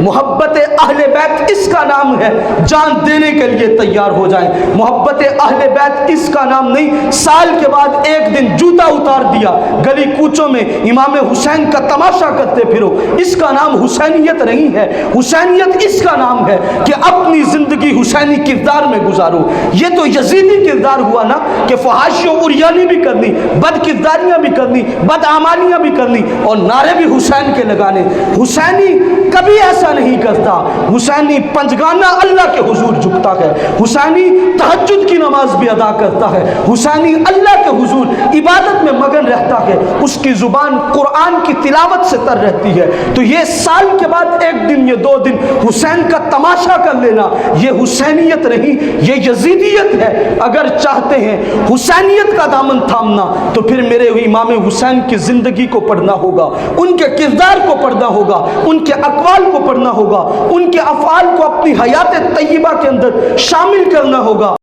محبت اہل بیت اس کا نام ہے جان دینے کے لیے تیار ہو جائیں. محبت اہل بیت اس کا نام نہیں سال کے بعد ایک دن جوتا اتار دیا گلی کوچوں میں امام حسین کا تماشا کرتے پھرو. اس کا نام حسینیت نہیں ہے. حسینیت اس کا نام ہے کہ اپنی زندگی حسینی کردار میں گزارو. یہ تو یزیدی کردار ہوا نا کہ فحاشی و عریانی بھی کرنی, بد کرداریاں بھی کرنی, بد اعمالیاں بھی کرنی اور نعرے بھی حسین کے لگانے. حسینی کبھی ایسا نہیں کرتا. حسینی پنجگانہ اللہ کے حضور جھکتا ہے. حسینی تہجد کی نماز بھی ادا کرتا ہے. حسینی اللہ کے حضور عبادت میں مگن رہتا ہے. اس کی زبان قرآن کی تلاوت سے تر رہتی ہے. تو یہ سال کے بعد ایک دن یہ 2 دن حسین کا تماشا کر لینا یہ حسینیت نہیں, یہ یزیدیت ہے. اگر چاہتے ہیں حسینیت کا دامن تھامنا تو پھر میرے امام حسین کی زندگی کو پڑھنا ہوگا, ان کے کردار کو پڑھنا ہوگا, ان کے اقوال کو پڑھنا ہوگا, ان کے افعال کو اپنی حیات طیبہ کے اندر شامل کرنا ہوگا.